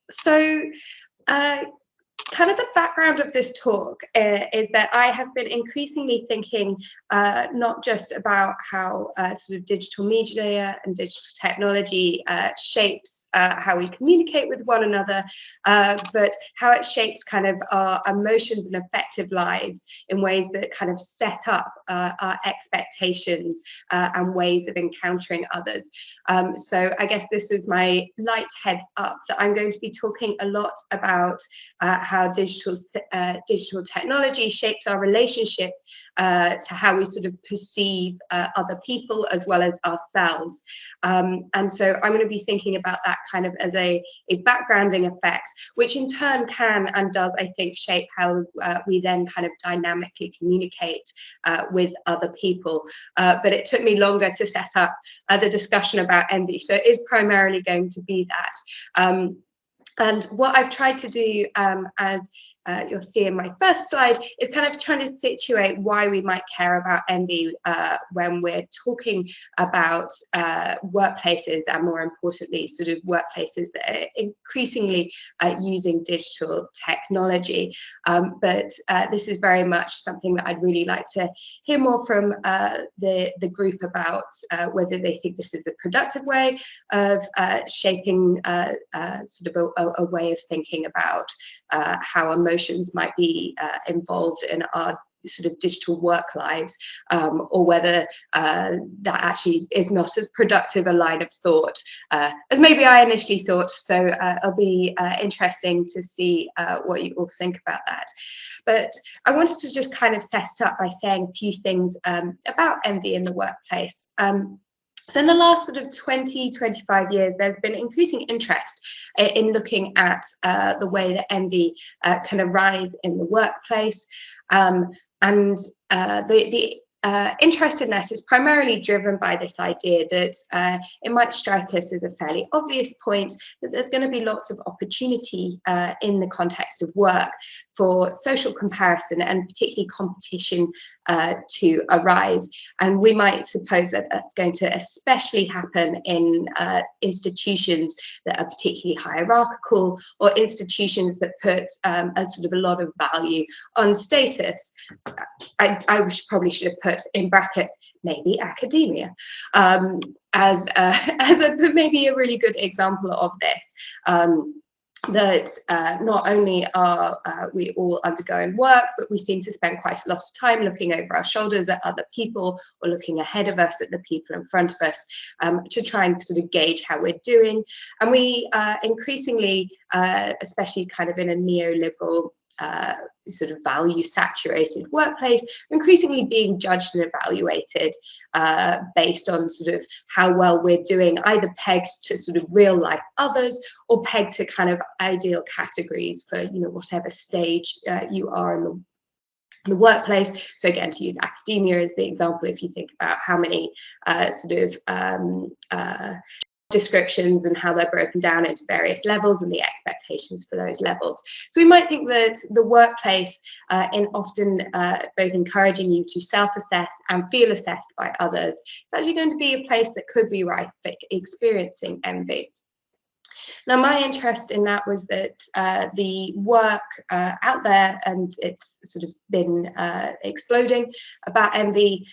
So kind of the background of this talk is that I have been increasingly thinking not just about how sort of digital media and digital technology shapes how we communicate with one another, but how it shapes kind of our emotions and affective lives in ways that kind of set up our expectations and ways of encountering others. So I guess this was my light heads up that I'm going to be talking a lot about how digital technology shapes our relationship to how we sort of perceive other people as well as ourselves. And so I'm going to be thinking about that kind of as a backgrounding effect, which in turn can and does, I think, shape how we then kind of dynamically communicate with other people. But it took me longer to set up the discussion about envy. So it is primarily going to be that. And what I've tried to do, as you'll see in my first slide, is kind of trying to situate why we might care about envy when we're talking about workplaces, and more importantly, sort of workplaces that are increasingly using digital technology. But this is very much something that I'd really like to hear more from the group about, whether they think this is a productive way of shaping sort of a way of thinking about how emotions might be involved in our sort of digital work lives, or whether that actually is not as productive a line of thought as maybe I initially thought. So it'll be interesting to see what you all think about that. But I wanted to just kind of set it up by saying a few things about envy in the workplace. So in the last sort of 20, 25 years, there's been increasing interest in looking at the way that envy can arise in the workplace. And the interest in that is primarily driven by this idea that it might strike us as a fairly obvious point that there's going to be lots of opportunity in the context of work for social comparison and particularly competition to arise. And we might suppose that that's going to especially happen in institutions that are particularly hierarchical, or institutions that put a sort of a lot of value on status. I probably should have put in brackets, maybe academia, as maybe a really good example of this. That not only are we all undergoing work, but we seem to spend quite a lot of time looking over our shoulders at other people, or looking ahead of us at the people in front of us, to try and sort of gauge how we're doing. And we increasingly, especially kind of in a neoliberal sort of value saturated workplace, increasingly being judged and evaluated based on sort of how well we're doing, either pegged to sort of real life others, or pegged to kind of ideal categories for, you know, whatever stage you are in the workplace. So again, to use academia as the example, if you think about how many sort of descriptions and how they're broken down into various levels and the expectations for those levels. So we might think that the workplace, in often both encouraging you to self-assess and feel assessed by others, is actually going to be a place that could be rife for experiencing envy. Now, my interest in that was that the work out there, and it's sort of been exploding about envy,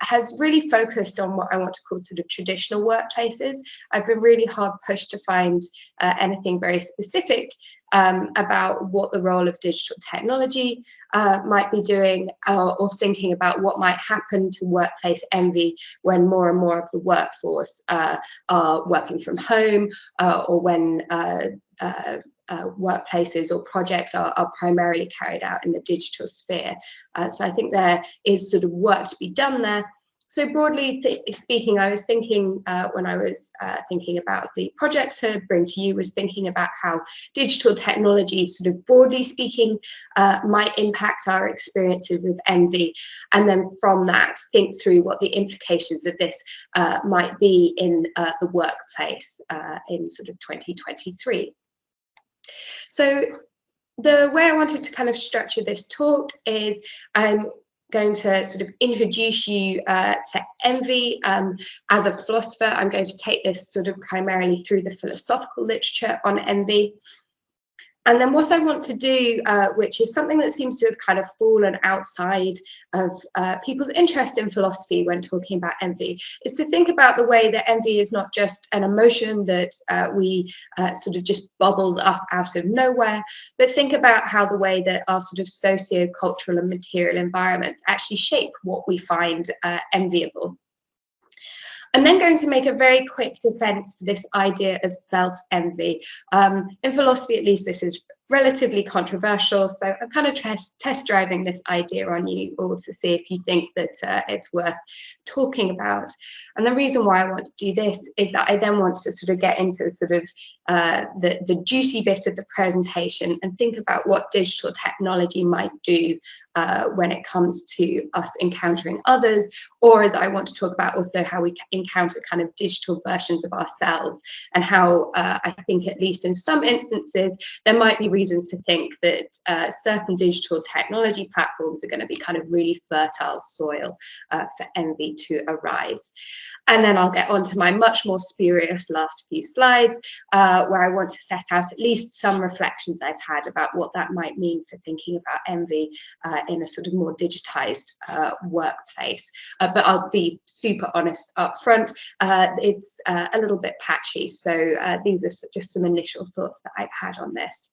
has really focused on what I want to call sort of traditional workplaces. I've been really hard pushed to find anything very specific about what the role of digital technology might be doing, or thinking about what might happen to workplace envy when more and more of the workforce are working from home, or when workplaces or projects are primarily carried out in the digital sphere. So I think there is sort of work to be done there. So broadly speaking, I was thinking when I was thinking about the project to bring to you, was thinking about how digital technology, sort of broadly speaking, might impact our experiences of envy, and then from that think through what the implications of this might be in the workplace in sort of 2023. So the way I wanted to kind of structure this talk is going to sort of introduce you to envy. As a philosopher, I'm going to take this sort of primarily through the philosophical literature on envy. And then what I want to do, which is something that seems to have kind of fallen outside of people's interest in philosophy when talking about envy, is to think about the way that envy is not just an emotion that we sort of just bubbles up out of nowhere, but think about how the way that our sort of socio-cultural and material environments actually shape what we find enviable. I'm then going to make a very quick defense for this idea of self-envy. In philosophy, at least, this is relatively controversial, so I'm kind of test driving this idea on you all to see if you think that it's worth talking about. And the reason why I want to do this is that I then want to sort of get into sort of the juicy bit of the presentation and think about what digital technology might do when it comes to us encountering others, or as I want to talk about also how we encounter kind of digital versions of ourselves, and how I think, at least in some instances, there might be reasons to think that certain digital technology platforms are going to be kind of really fertile soil for envy to arise. And then I'll get on to my much more spurious last few slides, where I want to set out at least some reflections I've had about what that might mean for thinking about envy in a sort of more digitized workplace. But I'll be super honest up front, it's a little bit patchy. So these are just some initial thoughts that I've had on this.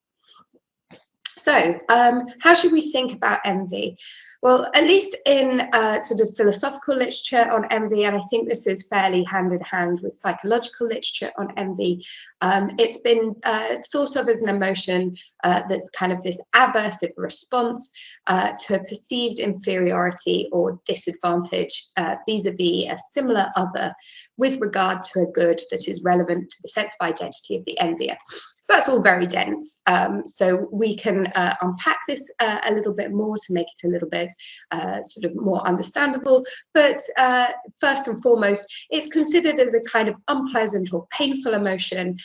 So how should we think about envy? Well, at least in sort of philosophical literature on envy, and I think this is fairly hand in hand with psychological literature on envy, it's been thought of as an emotion that's kind of this aversive response to a perceived inferiority or disadvantage vis-a-vis a similar other with regard to a good that is relevant to the sense of identity of the envier. So that's all very dense. So we can unpack this a little bit more to make it a little bit sort of more understandable. But first and foremost, it's considered as a kind of unpleasant or painful emotion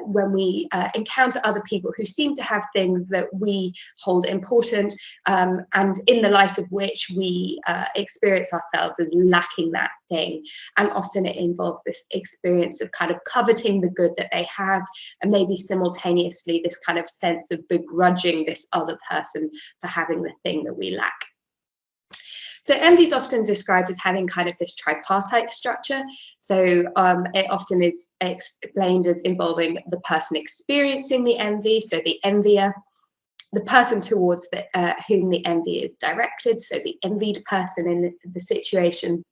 when we encounter other people who seem to have things that we hold important, and in the light of which we experience ourselves as lacking that thing. And often it involves this experience of kind of coveting the good that they have, and maybe simultaneously this kind of sense of begrudging this other person for having the thing that we lack. So envy is often described as having kind of this tripartite structure. So it often is explained as involving the person experiencing the envy, so the envier, the person towards whom the envy is directed, so the envied person in the situation.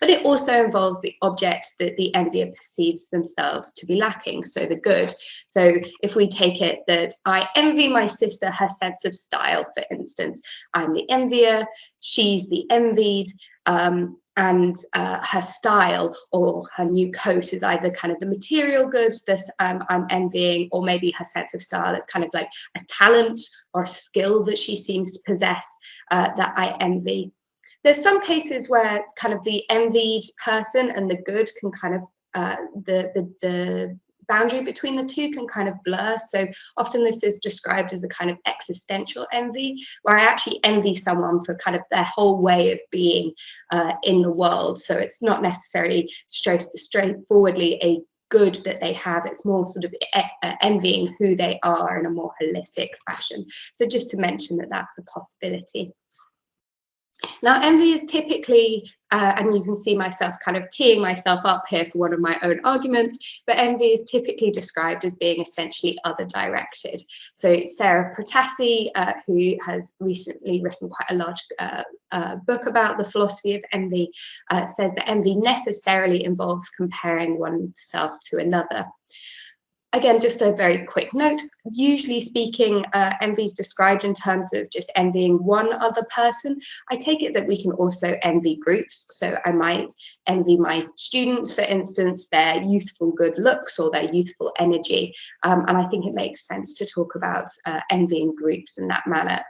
But it also involves the objects that the envier perceives themselves to be lacking, so the good. So if we take it that I envy my sister her sense of style, for instance, I'm the envier, she's the envied, and her style or her new coat is either kind of the material goods that I'm envying, or maybe her sense of style is kind of like a talent or a skill that she seems to possess that I envy. There's some cases where kind of the envied person and the good can kind of, the boundary between the two can kind of blur. So often this is described as a kind of existential envy, where I actually envy someone for kind of their whole way of being in the world. So it's not necessarily straightforwardly a good that they have, it's more sort of envying who they are in a more holistic fashion. So just to mention that that's a possibility. Now, envy is typically, and you can see myself kind of teeing myself up here for one of my own arguments, but envy is typically described as being essentially other-directed. So Sarah Protassi, who has recently written quite a large book about the philosophy of envy, says that envy necessarily involves comparing oneself to another. Again, just a very quick note, usually speaking, envy is described in terms of just envying one other person. I take it that we can also envy groups. So I might envy my students, for instance, their youthful good looks or their youthful energy. And I think it makes sense to talk about envying groups in that manner.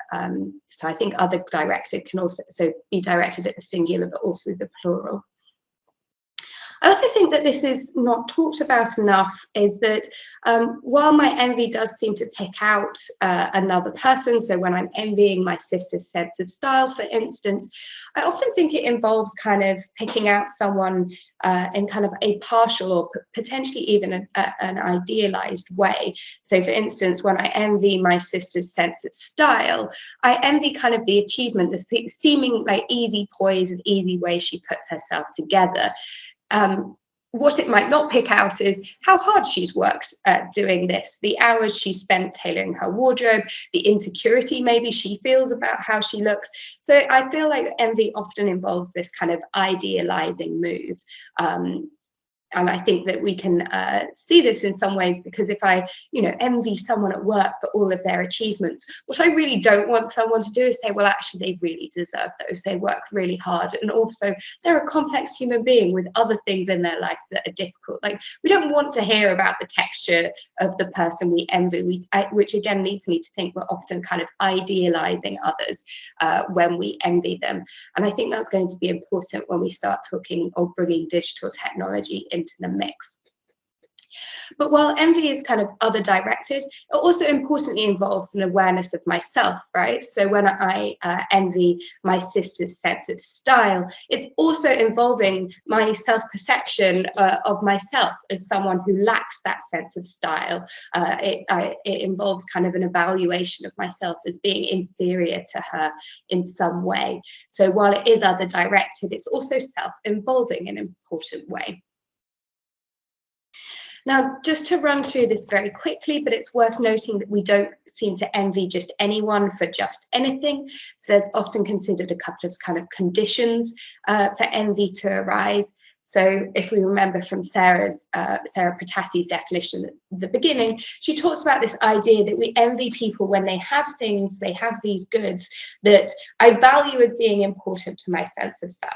So I think other directed can also be directed at the singular, but also the plural. I also think that this is not talked about enough, is that while my envy does seem to pick out another person, so when I'm envying my sister's sense of style, for instance, I often think it involves kind of picking out someone in kind of a partial or potentially even an idealized way. So for instance, when I envy my sister's sense of style, I envy kind of the achievement, the seeming like easy poise and easy way she puts herself together. What it might not pick out is how hard she's worked at doing this, the hours she spent tailoring her wardrobe, the insecurity maybe she feels about how she looks. So I feel like envy often involves this kind of idealizing move. And I think that we can see this in some ways, because if I, envy someone at work for all of their achievements, what I really don't want someone to do is say, well, actually, they really deserve those. They work really hard. And also, they're a complex human being with other things in their life that are difficult. Like, we don't want to hear about the texture of the person we envy, which again leads me to think we're often kind of idealizing others when we envy them. And I think that's going to be important when we start talking or bringing digital technology into the mix. But while envy is kind of other directed, it also importantly involves an awareness of myself, right? So when I envy my sister's sense of style, it's also involving my self-perception of myself as someone who lacks that sense of style. It involves kind of an evaluation of myself as being inferior to her in some way. So while it is other directed, it's also self-involving in an important way. Now, just to run through this very quickly, but it's worth noting that we don't seem to envy just anyone for just anything. So there's often considered a couple of kind of conditions for envy to arise. So if we remember from Sarah Pratassi's definition at the beginning, she talks about this idea that we envy people when they have things, they have these goods that I value as being important to my sense of self.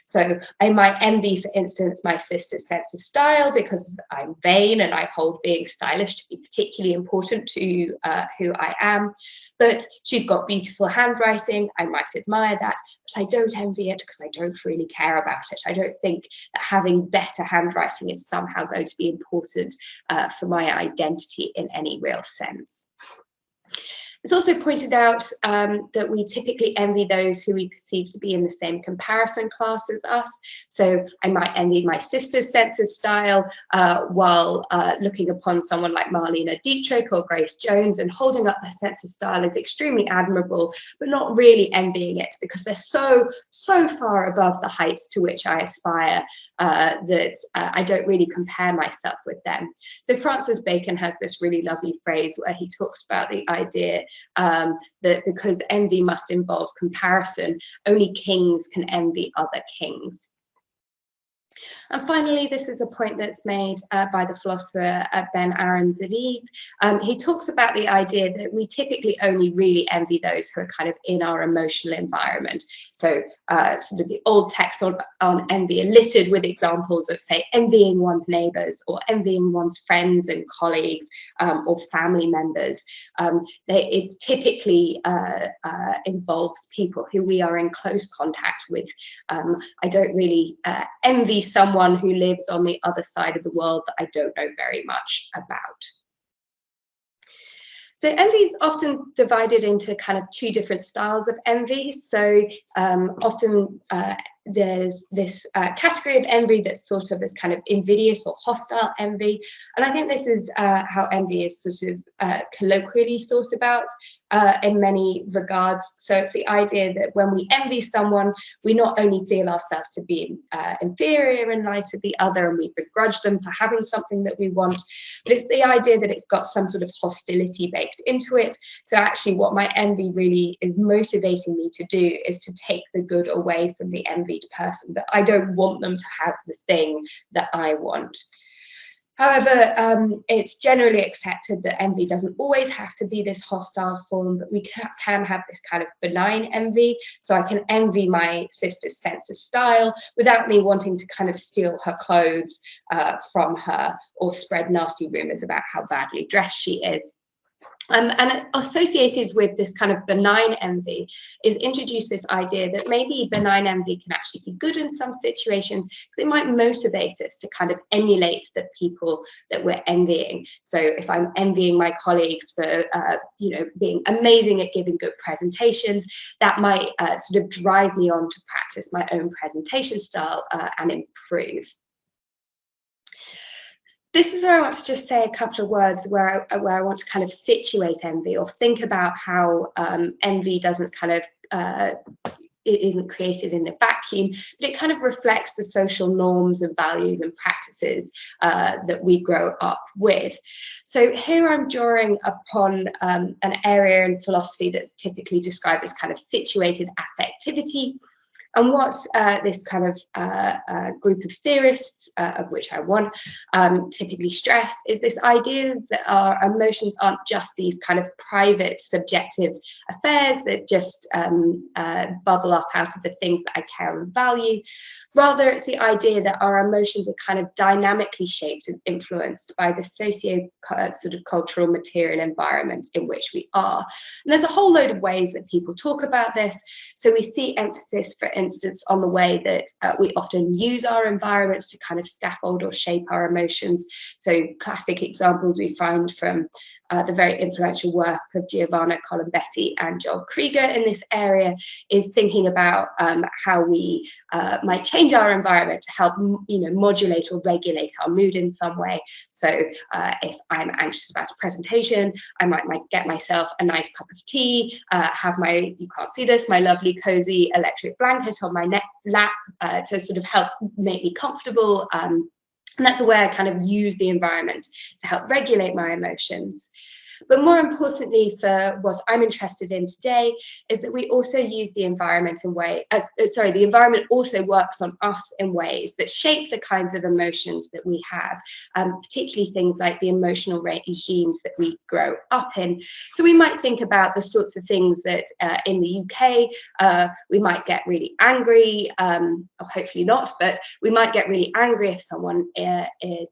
So I might envy, for instance, my sister's sense of style because I'm vain and I hold being stylish to be particularly important to who I am. But she's got beautiful handwriting. I might admire that, but I don't envy it because I don't really care about it. I don't think that having better handwriting is somehow going to be important for my identity in any real sense. It's also pointed out that we typically envy those who we perceive to be in the same comparison class as us. So I might envy my sister's sense of style while looking upon someone like Marlene Dietrich or Grace Jones and holding up their sense of style as extremely admirable, but not really envying it because they're so far above the heights to which I aspire that I don't really compare myself with them. So Francis Bacon has this really lovely phrase where he talks about the idea that because envy must involve comparison, only kings can envy other kings. And finally, this is a point that's made by the philosopher Ben Aaron Zaviv. He talks about the idea that we typically only really envy those who are kind of in our emotional environment. So sort of the old texts on envy are littered with examples of, say, envying one's neighbors or envying one's friends and colleagues or family members. It's typically involves people who we are in close contact with. I don't really envy someone who lives on the other side of the world that I don't know very much about. So envy is often divided into kind of two different styles of envy. So often there's this category of envy that's thought of as kind of invidious or hostile envy. And I think this is how envy is sort of colloquially thought about in many regards. So it's the idea that when we envy someone, we not only feel ourselves to be inferior in light of the other and we begrudge them for having something that we want, but it's the idea that it's got some sort of hostility baked into it. So actually what my envy really is motivating me to do is to take the good away from the envied person, that I don't want them to have the thing that I want. However, it's generally accepted that envy doesn't always have to be this hostile form, but we can have this kind of benign envy. So I can envy my sister's sense of style without me wanting to kind of steal her clothes from her or spread nasty rumors about how badly dressed she is. And associated with this kind of benign envy is introduce this idea that maybe benign envy can actually be good in some situations, because it might motivate us to kind of emulate the people that we're envying. So if I'm envying my colleagues for being amazing at giving good presentations, that might sort of drive me on to practice my own presentation style and improve. This is where I want to just say a couple of words where I want to kind of situate envy, or think about how envy doesn't kind of, it isn't created in a vacuum, but it kind of reflects the social norms and values and practices that we grow up with. So here I'm drawing upon an area in philosophy that's typically described as kind of situated affectivity. And what this kind of group of theorists, of which I'm one, typically stress is this idea that our emotions aren't just these kind of private, subjective affairs that just bubble up out of the things that I care and value. Rather, it's the idea that our emotions are kind of dynamically shaped and influenced by the sort of cultural material environment in which we are. And there's a whole load of ways that people talk about this. So we see emphasis, for instance, on the way that we often use our environments to kind of scaffold or shape our emotions. So classic examples we find from the very influential work of Giovanna Colombetti and Joel Krieger in this area is thinking about how we might change our environment to help, modulate or regulate our mood in some way. So if I'm anxious about a presentation, I might get myself a nice cup of tea, have my, you can't see this, my lovely cozy electric blanket on my lap to sort of help make me comfortable. And that's a way I kind of use the environment to help regulate my emotions. But more importantly, for what I'm interested in today, is that we also use the environment in the environment also works on us in ways that shape the kinds of emotions that we have, particularly things like the emotional regimes that we grow up in. So we might think about the sorts of things that in the UK, we might get really angry, or hopefully not, but we might get really angry if someone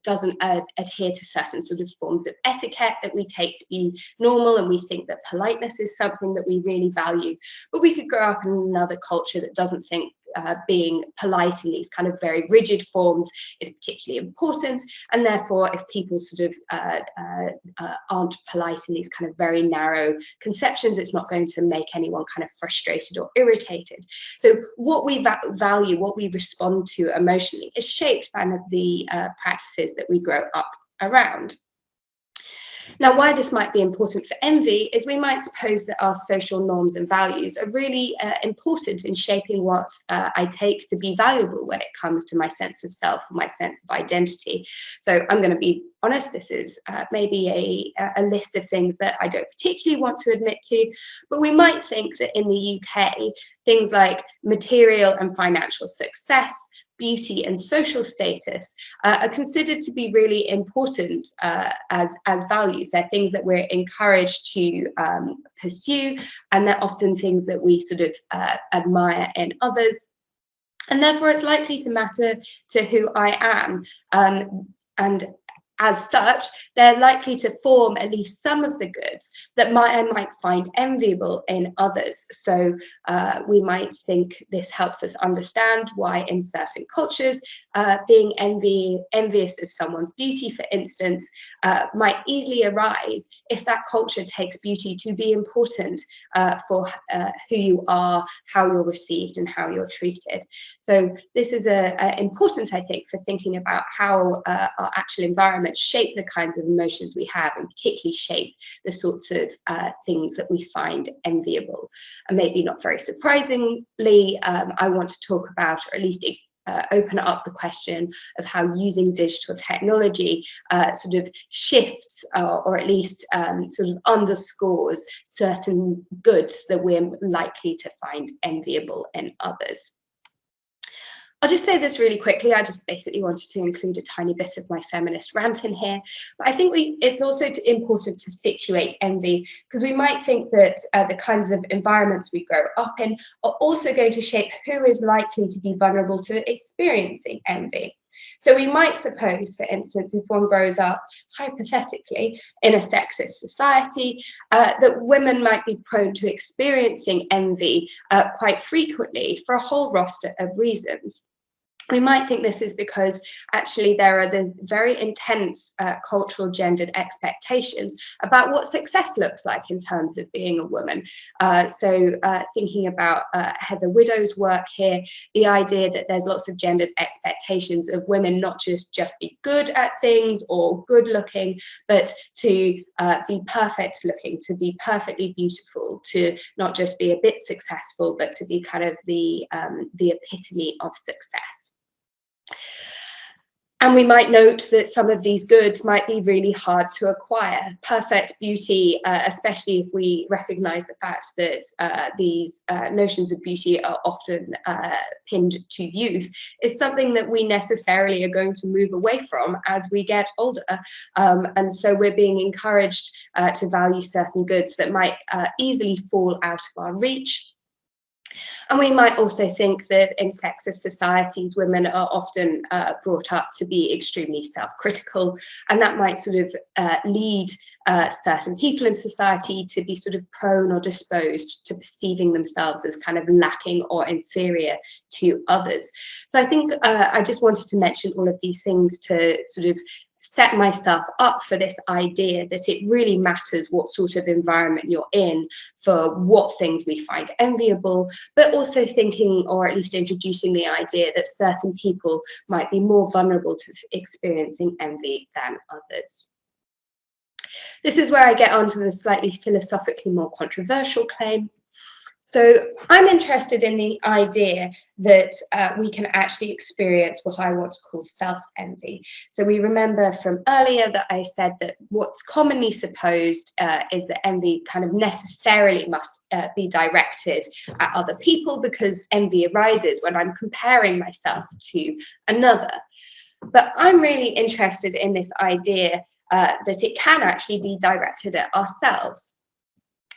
doesn't adhere to certain sort of forms of etiquette that we take to be normal, and we think that politeness is something that we really value. But we could grow up in another culture that doesn't think being polite in these kind of very rigid forms is particularly important, and therefore if people sort of aren't polite in these kind of very narrow conceptions, it's not going to make anyone kind of frustrated or irritated. So what we value, what we respond to emotionally, is shaped by the practices that we grow up around. Now, why this might be important for envy is we might suppose that our social norms and values are really important in shaping what I take to be valuable when it comes to my sense of self and my sense of identity. So I'm going to be honest, this is maybe a list of things that I don't particularly want to admit to, but we might think that in the UK, things like material and financial success, beauty and social status are considered to be really important as values. They're things that we're encouraged to pursue, and they're often things that we sort of admire in others. And therefore, it's likely to matter to who I am. And as such, they're likely to form at least some of the goods that I might find enviable in others. So we might think this helps us understand why in certain cultures, being envious of someone's beauty, for instance, might easily arise if that culture takes beauty to be important for who you are, how you're received, and how you're treated. So this is important, I think, for thinking about how our actual environment shape the kinds of emotions we have, and particularly shape the sorts of things that we find enviable. And maybe not very surprisingly, I want to talk about, or at least open up the question of how using digital technology sort of shifts or at least sort of underscores certain goods that we're likely to find enviable in others. I'll just say this really quickly. I just basically wanted to include a tiny bit of my feminist rant in here. But I think it's also important to situate envy, because we might think that the kinds of environments we grow up in are also going to shape who is likely to be vulnerable to experiencing envy. So we might suppose, for instance, if one grows up hypothetically in a sexist society, that women might be prone to experiencing envy quite frequently for a whole roster of reasons. We might think this is because actually there are the very intense cultural gendered expectations about what success looks like in terms of being a woman. Thinking about Heather Widow's work here, the idea that there's lots of gendered expectations of women not just be good at things or good looking, but to be perfect looking, to be perfectly beautiful, to not just be a bit successful, but to be kind of the epitome of success. And we might note that some of these goods might be really hard to acquire. Perfect beauty, especially if we recognize the fact that these notions of beauty are often pinned to youth, is something that we necessarily are going to move away from as we get older. And so we're being encouraged to value certain goods that might easily fall out of our reach. And we might also think that in sexist societies, women are often brought up to be extremely self-critical, and that might sort of lead certain people in society to be sort of prone or disposed to perceiving themselves as kind of lacking or inferior to others. So I think I just wanted to mention all of these things to sort of set myself up for this idea that it really matters what sort of environment you're in for what things we find enviable, but also thinking, or at least introducing the idea that certain people might be more vulnerable to experiencing envy than others. This is where I get onto the slightly philosophically more controversial claim. So I'm interested in the idea that we can actually experience what I want to call self-envy. So we remember from earlier that I said that what's commonly supposed is that envy kind of necessarily must be directed at other people, because envy arises when I'm comparing myself to another. But I'm really interested in this idea that it can actually be directed at ourselves.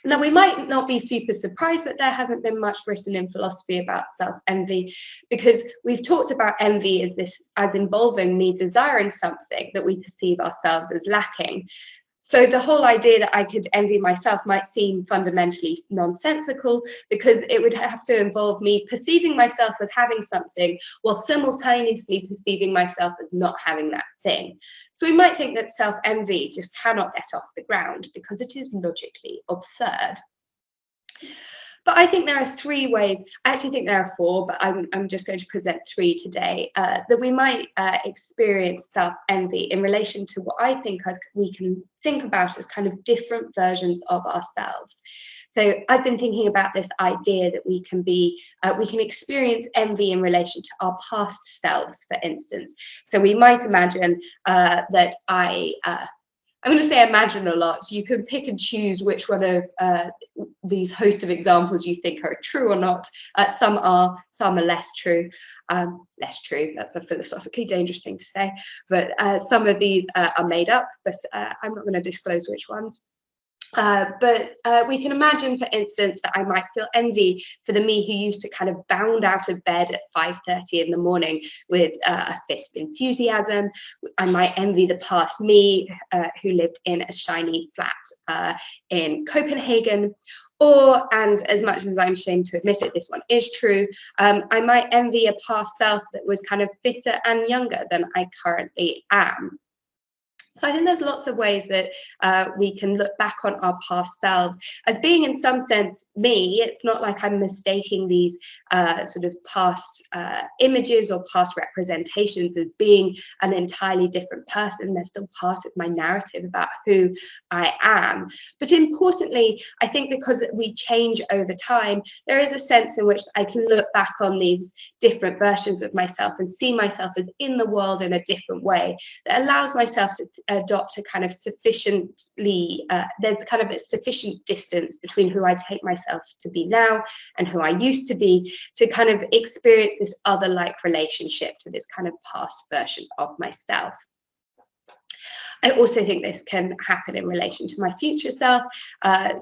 Now, we might not be super surprised that there hasn't been much written in philosophy about self-envy, because we've talked about envy as involving me desiring something that we perceive ourselves as lacking. So the whole idea that I could envy myself might seem fundamentally nonsensical, because it would have to involve me perceiving myself as having something while simultaneously perceiving myself as not having that thing. So we might think that self-envy just cannot get off the ground because it is logically absurd. But I think there are three ways, I actually think there are four, but I'm just going to present three today, that we might experience self-envy in relation to what I think we can think about as kind of different versions of ourselves. So I've been thinking about this idea that we can experience envy in relation to our past selves, for instance. So we might imagine that I'm going to say imagine a lot. So you can pick and choose which one of these host of examples you think are true or not. Some are less true. Less true, that's a philosophically dangerous thing to say. But some of these are made up, but I'm not going to disclose which ones. But we can imagine, for instance, that I might feel envy for the me who used to kind of bound out of bed at 5:30 in the morning with a fit of enthusiasm. I might envy the past me who lived in a shiny flat in Copenhagen. Or, and as much as I'm ashamed to admit it, this one is true, I might envy a past self that was kind of fitter and younger than I currently am. So I think there's lots of ways that we can look back on our past selves as being, in some sense, me. It's not like I'm mistaking these sort of past images or past representations as being an entirely different person. They're still part of my narrative about who I am. But importantly, I think because we change over time, there is a sense in which I can look back on these different versions of myself and see myself as in the world in a different way that allows myself to adopt a kind of sufficiently, there's kind of a sufficient distance between who I take myself to be now and who I used to be, to kind of experience this other-like relationship to this kind of past version of myself. I also think this can happen in relation to my future self. I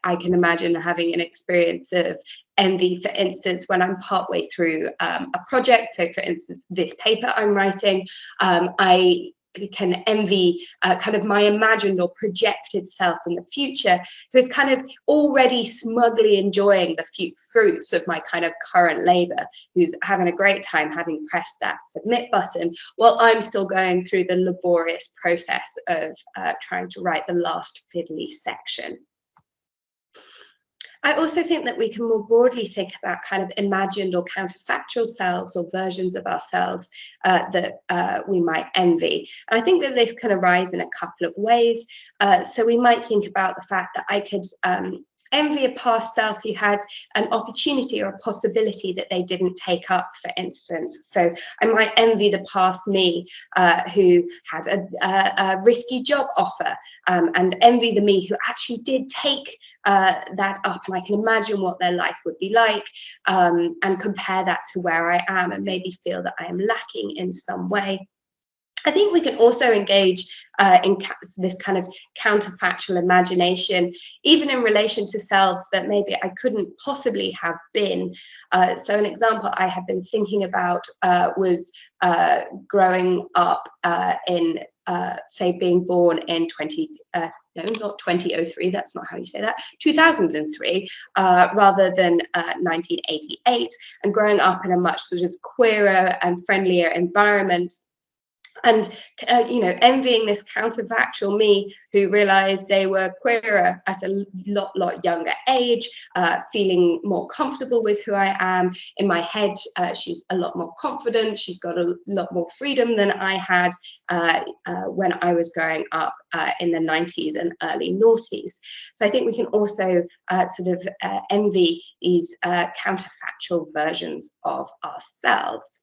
can imagine having an experience of envy, for instance, when I'm partway through a project. So, for instance, this paper I'm writing, I can envy kind of my imagined or projected self in the future, who's kind of already smugly enjoying the fruits of my kind of current labor, who's having a great time having pressed that submit button, while I'm still going through the laborious process of trying to write the last fiddly section. I also think that we can more broadly think about kind of imagined or counterfactual selves or versions of ourselves that we might envy. And I think that this can arise in a couple of ways. So we might think about the fact that I could envy a past self who had an opportunity or a possibility that they didn't take up, for instance. So I might envy the past me who had a risky job offer, and envy the me who actually did take that up, and I can imagine what their life would be like, and compare that to where I am and maybe feel that I am lacking in some way. I think we can also engage in this kind of counterfactual imagination, even in relation to selves that maybe I couldn't possibly have been. So an example I have been thinking about was growing up in, say, being born in no, not 2003, that's not how you say that, 2003, rather than 1988, and growing up in a much sort of queerer and friendlier environment. And, envying this counterfactual me who realized they were queerer at a lot younger age, feeling more comfortable with who I am. In my head, she's a lot more confident. She's got a lot more freedom than I had when I was growing up in the 90s and early noughties. So I think we can also envy these counterfactual versions of ourselves.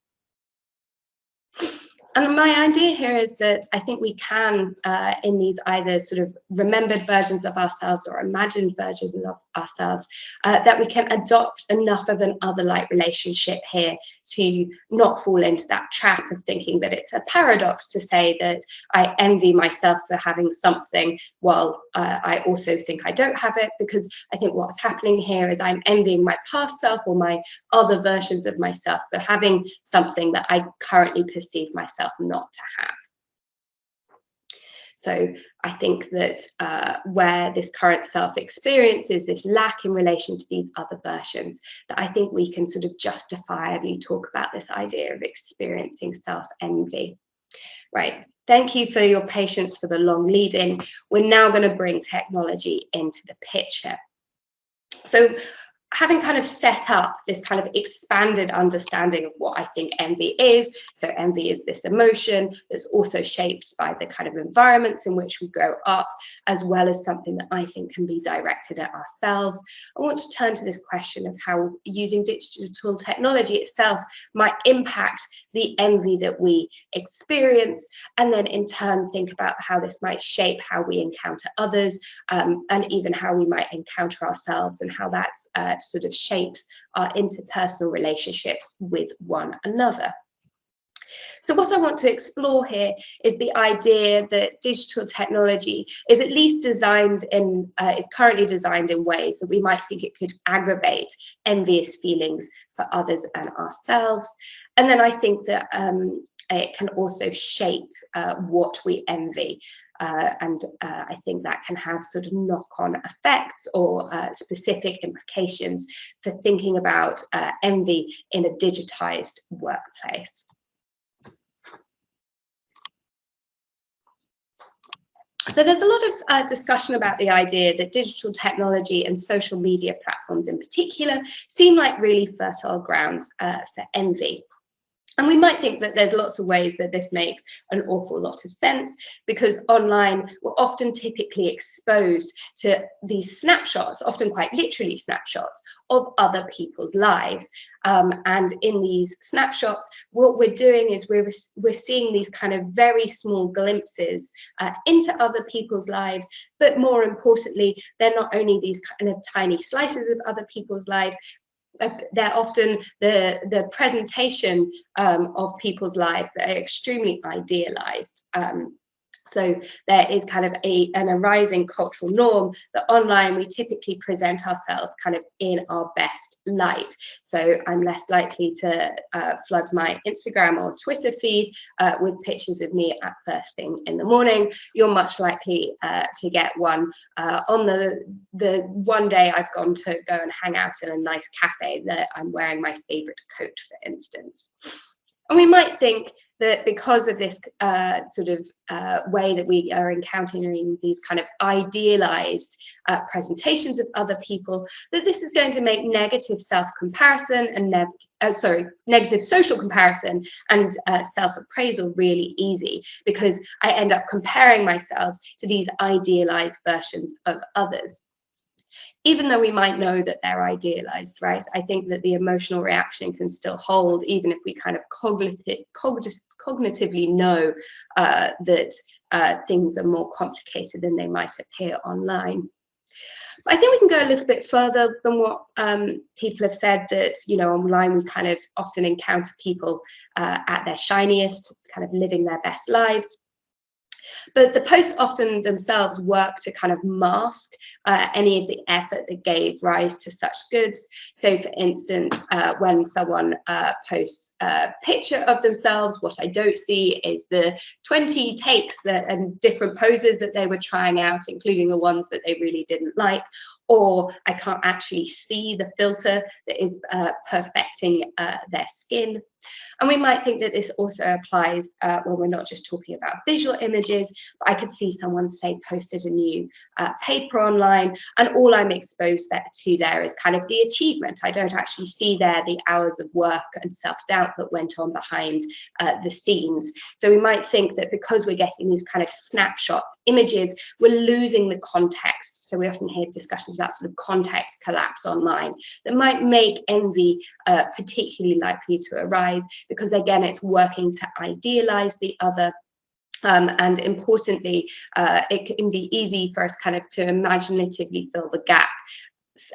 And my idea here is that I think we can, in these either sort of remembered versions of ourselves or imagined versions of ourselves, that we can adopt enough of an other-like relationship here to not fall into that trap of thinking that it's a paradox to say that I envy myself for having something while I also think I don't have it, because I think what's happening here is I'm envying my past self or my other versions of myself for having something that I currently perceive myself not to have. So I think that where this current self experiences this lack in relation to these other versions, that I think we can sort of justifiably talk about this idea of experiencing self-envy. Right. Thank you for your patience for the long lead in. We're now going to bring technology into the picture. So having kind of set up this kind of expanded understanding of what I think envy is. So envy is this emotion that's also shaped by the kind of environments in which we grow up, as well as something that I think can be directed at ourselves. I want to turn to this question of how using digital technology itself might impact the envy that we experience, and then in turn think about how this might shape how we encounter others, and even how we might encounter ourselves, and how that's sort of shapes our interpersonal relationships with one another. So what I want to explore here is the idea that digital technology is at least designed in, is currently designed in ways that we might think it could aggravate envious feelings for others and ourselves. And then I think that it can also shape what we envy. I think that can have sort of knock-on effects or specific implications for thinking about envy in a digitized workplace. So there's a lot of discussion about the idea that digital technology and social media platforms in particular seem like really fertile grounds for envy. And we might think that there's lots of ways that this makes an awful lot of sense, because online we're often typically exposed to these snapshots, often quite literally snapshots, of other people's lives. And in these snapshots, what we're doing is we're seeing these kind of very small glimpses into other people's lives, but more importantly, they're not only these kind of tiny slices of other people's lives, they're often the presentation of people's lives that are extremely idealized. So there is kind of an arising cultural norm that online we typically present ourselves kind of in our best light. So I'm less likely to flood my Instagram or Twitter feed with pictures of me at first thing in the morning. You're much likely to get one on the one day I've gone to go and hang out in a nice cafe that I'm wearing my favorite coat, for instance. And we might think that because of this sort of way that we are encountering these kind of idealized presentations of other people, that this is going to make negative self-comparison and negative social comparison and self-appraisal really easy, because I end up comparing myself to these idealized versions of others. Even though we might know that they're idealized, right? I think that the emotional reaction can still hold, even if we kind of cognitively know that things are more complicated than they might appear online. But I think we can go a little bit further than what people have said, that, you know, online we kind of often encounter people at their shiniest, kind of living their best lives. But the posts often themselves work to kind of mask any of the effort that gave rise to such goods. So for instance, when someone posts a picture of themselves, what I don't see is the 20 takes and different poses that they were trying out, including the ones that they really didn't like, or I can't actually see the filter that is perfecting their skin. And we might think that this also applies when we're not just talking about visual images, but I could see someone, say, posted a new paper online, and all I'm exposed to there is kind of the achievement. I don't actually see there the hours of work and self-doubt that went on behind the scenes. So we might think that because we're getting these kind of snapshot images, we're losing the context. So we often hear discussions about sort of context collapse online that might make envy particularly likely to arise, because again, it's working to idealize the other. And importantly, it can be easy for us kind of to imaginatively fill the gap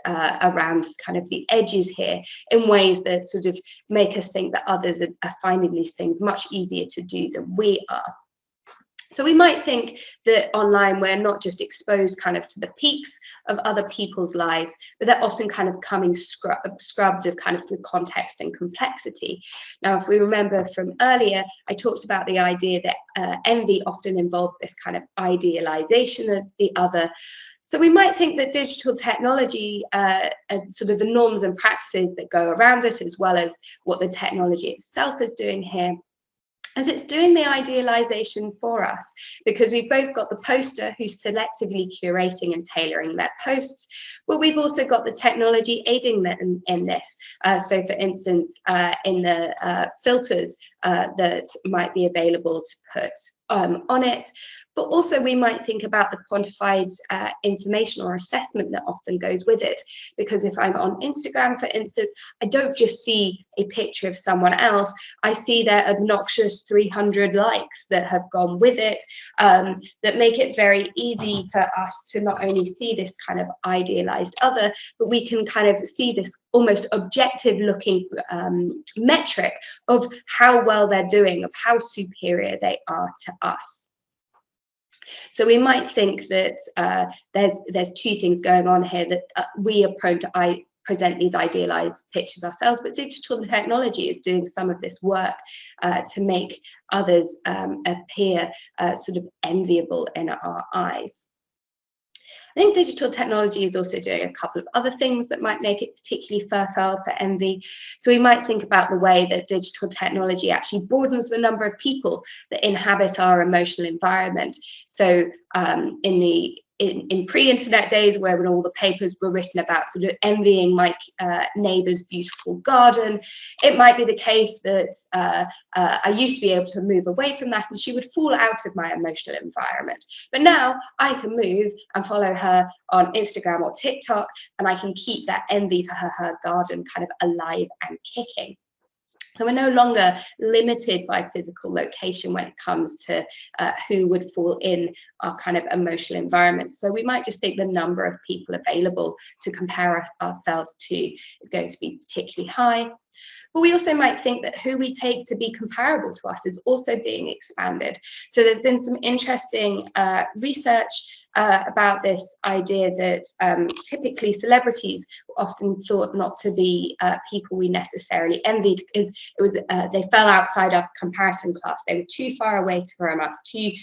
around kind of the edges here in ways that sort of make us think that others are finding these things much easier to do than we are. So we might think that online we're not just exposed kind of to the peaks of other people's lives, but they're often kind of coming scrubbed of kind of the context and complexity. Now, if we remember from earlier, I talked about the idea that envy often involves this kind of idealization of the other. So we might think that digital technology and sort of the norms and practices that go around it, as well as what the technology itself is doing here, as it's doing the idealization for us, because we've both got the poster who's selectively curating and tailoring their posts, but we've also got the technology aiding them in this. So for instance, in the filters that might be available to put on it, but also we might think about the quantified information or assessment that often goes with it, because if I'm on Instagram, for instance, I don't just see a picture of someone else, I see their obnoxious 300 likes that have gone with it, that make it very easy for us to not only see this kind of idealized other, but we can kind of see this almost objective looking metric of how well they're doing, of how superior they are to us. So we might think that there's two things going on here, that we are prone to present these idealized pictures ourselves, but digital technology is doing some of this work to make others appear sort of enviable in our eyes. I think digital technology is also doing a couple of other things that might make it particularly fertile for envy. So we might think about the way that digital technology actually broadens the number of people that inhabit our emotional environment. So in pre-internet days, where when all the papers were written about sort of envying my neighbour's beautiful garden, it might be the case that I used to be able to move away from that and she would fall out of my emotional environment. But now I can move and follow her on Instagram or TikTok, and I can keep that envy for her garden kind of alive and kicking. So we're no longer limited by physical location when it comes to who would fall in our kind of emotional environment. So we might just think the number of people available to compare ourselves to is going to be particularly high. But we also might think that who we take to be comparable to us is also being expanded. So there's been some interesting research about this idea that typically celebrities were often thought not to be people we necessarily envied, because it was they fell outside our comparison class. They were too far away from us, too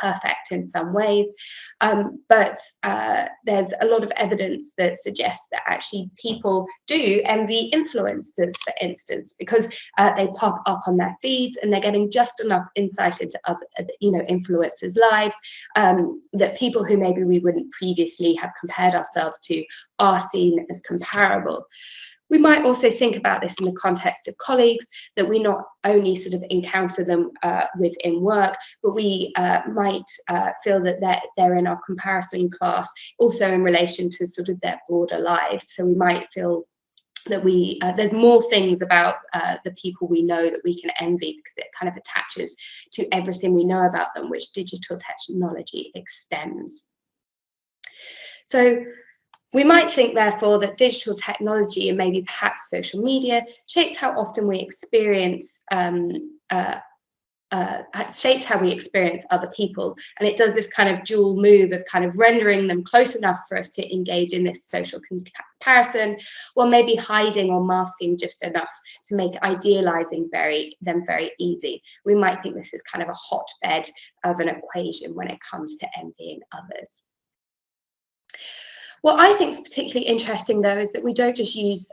perfect in some ways. But there's a lot of evidence that suggests that actually people do envy influencers, for instance, because they pop up on their feeds and they're getting just enough insight into other, influencers' lives, that people who maybe we wouldn't previously have compared ourselves to are seen as comparable. We might also think about this in the context of colleagues, that we not only sort of encounter them within work, but we might feel that they're in our comparison class also in relation to sort of their broader lives. So we might feel that there's more things about the people we know that we can envy, because it kind of attaches to everything we know about them, which digital technology extends. So we might think, therefore, that digital technology and maybe perhaps social media shapes how often we experience shaped how we experience other people, and it does this kind of dual move of kind of rendering them close enough for us to engage in this social comparison, while maybe hiding or masking just enough to make idealizing them very easy. We might think this is kind of a hotbed of an equation when it comes to envying others. What I think is particularly interesting, though, is that we don't just use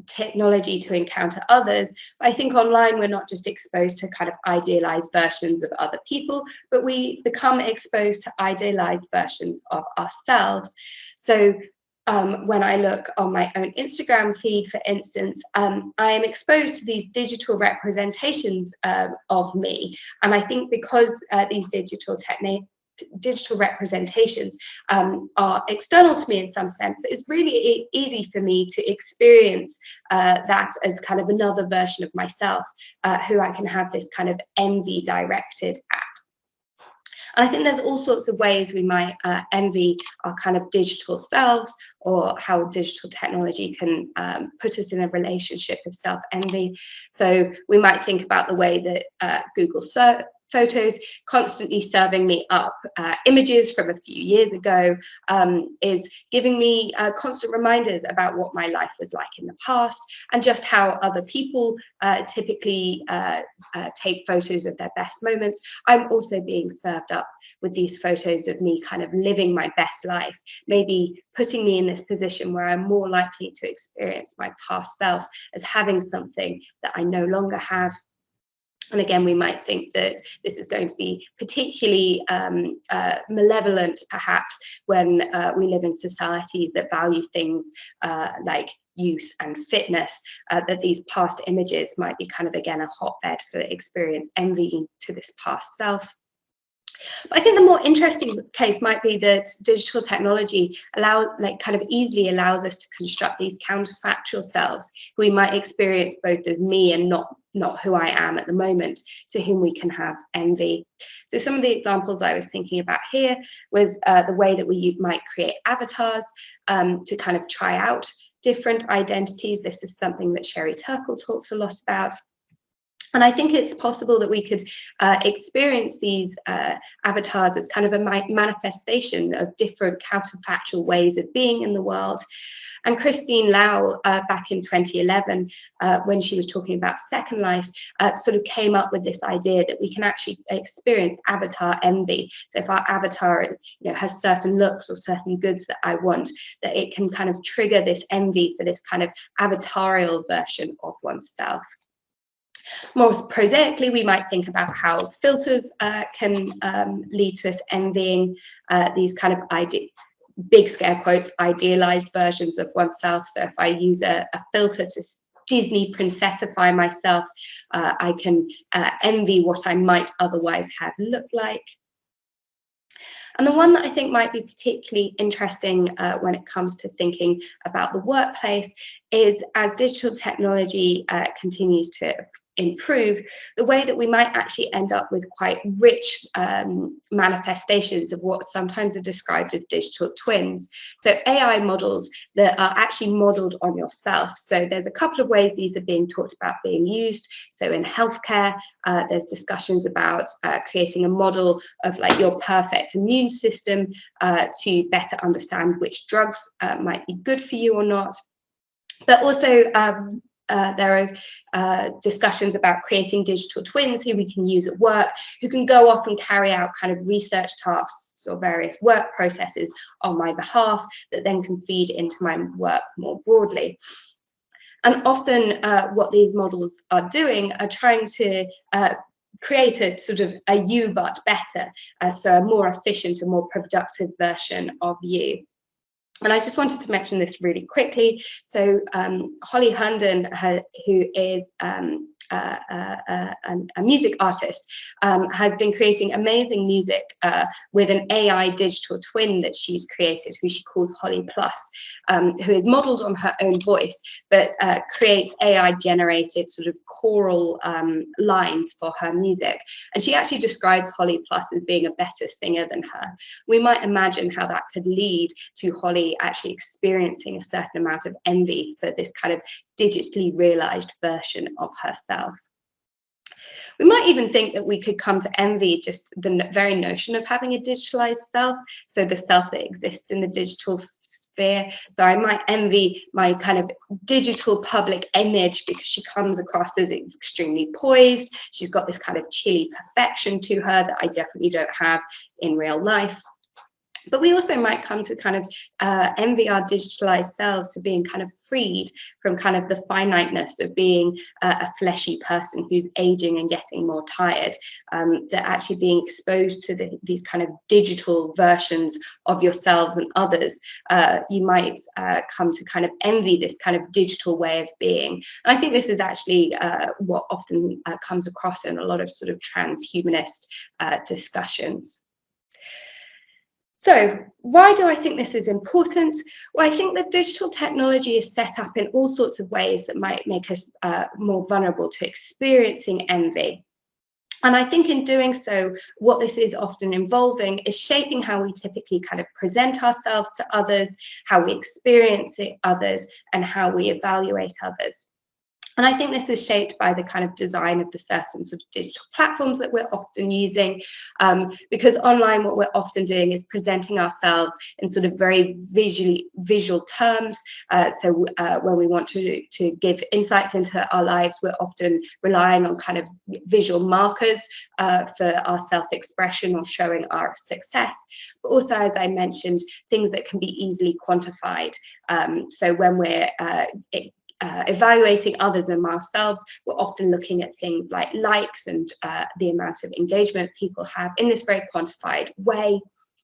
technology to encounter others. But I think online we're not just exposed to kind of idealized versions of other people, but we become exposed to idealized versions of ourselves. So when I look on my own Instagram feed, for instance, I am exposed to these digital representations of me. And I think because these digital representations are external to me in some sense, it's really easy for me to experience that as kind of another version of myself, who I can have this kind of envy directed at. And I think there's all sorts of ways we might envy our kind of digital selves, or how digital technology can put us in a relationship of self-envy. So we might think about the way that Google Photos constantly serving me up images from a few years ago is giving me constant reminders about what my life was like in the past, and just how other people typically take photos of their best moments. I'm also being served up with these photos of me kind of living my best life, maybe putting me in this position where I'm more likely to experience my past self as having something that I no longer have. And again, we might think that this is going to be particularly malevolent, perhaps, when we live in societies that value things like youth and fitness, that these past images might be kind of, again, a hotbed for experience envy to this past self. But I think the more interesting case might be that digital technology kind of easily allows us to construct these counterfactual selves, who we might experience both as me and not who I am at the moment, to whom we can have envy. So some of the examples I was thinking about here was the way that we might create avatars to kind of try out different identities. This is something that Sherry Turkle talks a lot about. And I think it's possible that we could experience these avatars as kind of a manifestation of different counterfactual ways of being in the world. And Christine Lau, back in 2011, when she was talking about Second Life, sort of came up with this idea that we can actually experience avatar envy. So if our avatar, has certain looks or certain goods that I want, that it can kind of trigger this envy for this kind of avatarial version of oneself. More prosaically, we might think about how filters can lead to us envying these kind of big scare quotes, idealized versions of oneself. So if I use a filter to Disney princessify myself, I can envy what I might otherwise have looked like. And the one that I think might be particularly interesting when it comes to thinking about the workplace is, as digital technology continues to improve, the way that we might actually end up with quite rich manifestations of what sometimes are described as digital twins. So AI models that are actually modeled on yourself. So there's a couple of ways these are being talked about being used. So in healthcare, there's discussions about creating a model of like your perfect immune system to better understand which drugs might be good for you or not. But also there are discussions about creating digital twins who we can use at work, who can go off and carry out kind of research tasks or various work processes on my behalf that then can feed into my work more broadly. And often what these models are doing are trying to create a sort of a you but better, so a more efficient and more productive version of you. And I just wanted to mention this really quickly. So Holly Herndon, who is a music artist, has been creating amazing music with an AI digital twin that she's created, who she calls Holly Plus, who is modeled on her own voice, but creates AI generated sort of choral lines for her music. And she actually describes Holly Plus as being a better singer than her. We might imagine how that could lead to Holly actually experiencing a certain amount of envy for this kind of digitally realized version of herself. We might even think that we could come to envy just the very notion of having a digitalized self, so the self that exists in the digital sphere. So I might envy my kind of digital public image because she comes across as extremely poised. She's got this kind of chilly perfection to her that I definitely don't have in real life. But we also might come to kind of envy our digitalized selves for being kind of freed from kind of the finiteness of being a fleshy person who's aging and getting more tired, that actually being exposed to these kind of digital versions of yourselves and others, you might come to kind of envy this kind of digital way of being. And I think this is actually what often comes across in a lot of sort of transhumanist discussions. So why do I think this is important? Well, I think that digital technology is set up in all sorts of ways that might make us more vulnerable to experiencing envy. And I think in doing so, what this is often involving is shaping how we typically kind of present ourselves to others, how we experience others, and how we evaluate others. And I think this is shaped by the kind of design of the certain sort of digital platforms that we're often using, because online what we're often doing is presenting ourselves in sort of very visual terms. So when we want to give insights into our lives, we're often relying on kind of visual markers for our self-expression or showing our success. But also, as I mentioned, things that can be easily quantified. So when we're evaluating others and ourselves, we're often looking at things like likes and the amount of engagement people have in this very quantified way.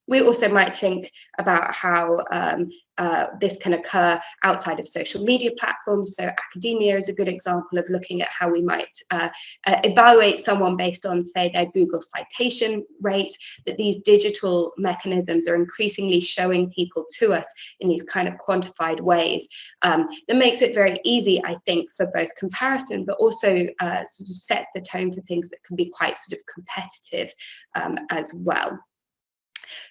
We also might think about how this can occur outside of social media platforms. So academia is a good example of looking at how we might evaluate someone based on, say, their Google citation rate, that these digital mechanisms are increasingly showing people to us in these kind of quantified ways. That makes it very easy, I think, for both comparison, but also sort of sets the tone for things that can be quite sort of competitive as well.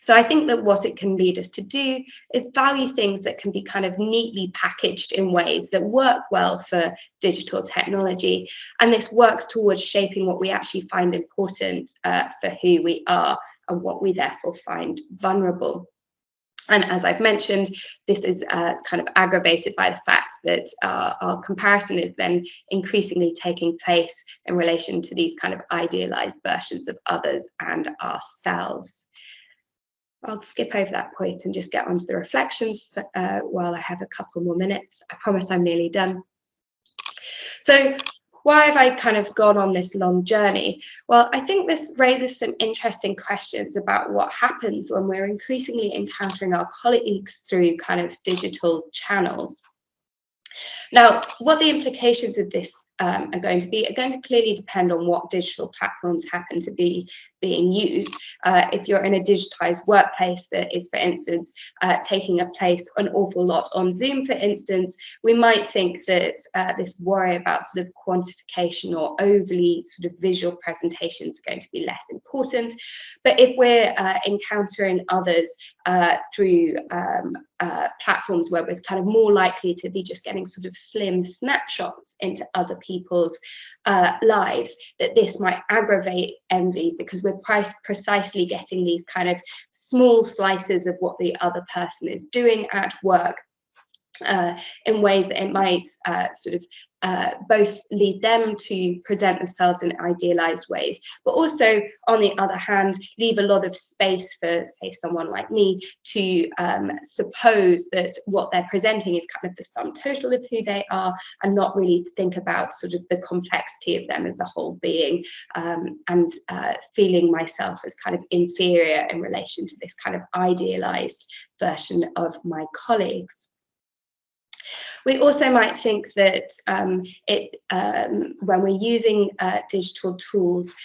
So I think that what it can lead us to do is value things that can be kind of neatly packaged in ways that work well for digital technology. And this works towards shaping what we actually find important for who we are and what we therefore find vulnerable. And as I've mentioned, this is kind of aggravated by the fact that our comparison is then increasingly taking place in relation to these kind of idealized versions of others and ourselves. I'll skip over that point and just get onto the reflections while I have a couple more minutes. I promise I'm nearly done. So why have I kind of gone on this long journey? Well, I think this raises some interesting questions about what happens when we're increasingly encountering our colleagues through kind of digital channels. Now, what the implications of this are going to clearly depend on what digital platforms happen to be being used. If you're in a digitized workplace that is, for instance, taking an awful lot on Zoom, for instance, we might think that this worry about sort of quantification or overly sort of visual presentations are going to be less important. But if we're encountering others through platforms where we're kind of more likely to be just getting sort of slim snapshots into other people's lives, that this might aggravate envy, because we're precisely getting these kind of small slices of what the other person is doing at work in ways that it might sort of both lead them to present themselves in idealized ways, but also, on the other hand, leave a lot of space for, say, someone like me to suppose that what they're presenting is kind of the sum total of who they are, and not really think about sort of the complexity of them as a whole being, and feeling myself as kind of inferior in relation to this kind of idealized version of my colleagues. We also might think that when we're using digital tools,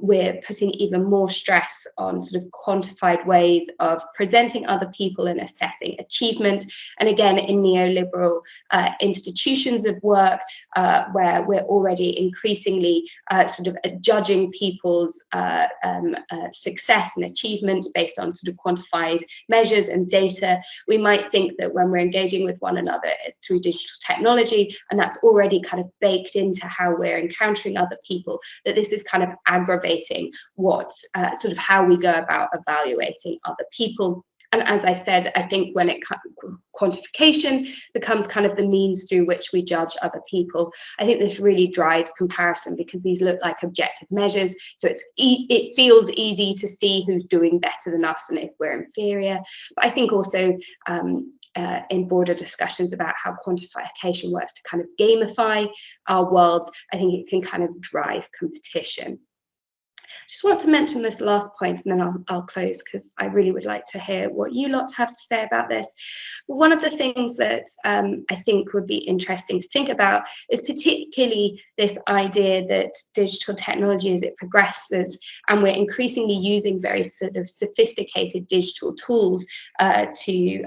we're putting even more stress on sort of quantified ways of presenting other people and assessing achievement. And again, in neoliberal institutions of work, where we're already increasingly sort of judging people's success and achievement based on sort of quantified measures and data, we might think that when we're engaging with one another through digital technology, and that's already kind of baked into how we're encountering other people, that this is kind of aggravating what sort of how we go about evaluating other people. And as I said, I think when quantification becomes kind of the means through which we judge other people, I think this really drives comparison, because these look like objective measures. So it feels easy to see who's doing better than us and if we're inferior. But I think also in broader discussions about how quantification works to kind of gamify our worlds, I think it can kind of drive competition. Just want to mention this last point, and then I'll close, because I really would like to hear what you lot have to say about this. But one of the things that I think would be interesting to think about is particularly this idea that digital technology, as it progresses, and we're increasingly using very sort of sophisticated digital tools to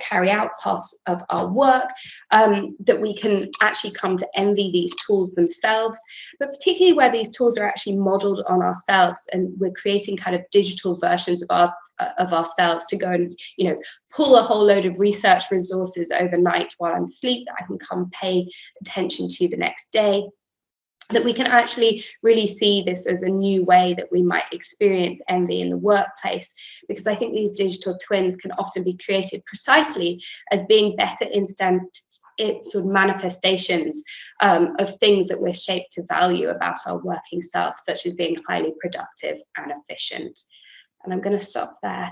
carry out parts of our work, that we can actually come to envy these tools themselves, but particularly where these tools are actually modeled on ourselves, and we're creating kind of digital versions of ourselves to go and, you know, pull a whole load of research resources overnight while I'm asleep that I can come pay attention to the next day. That we can actually really see this as a new way that we might experience envy in the workplace, because I think these digital twins can often be created precisely as being better instant sort of manifestations of things that we're shaped to value about our working self, such as being highly productive and efficient. And I'm going to stop there.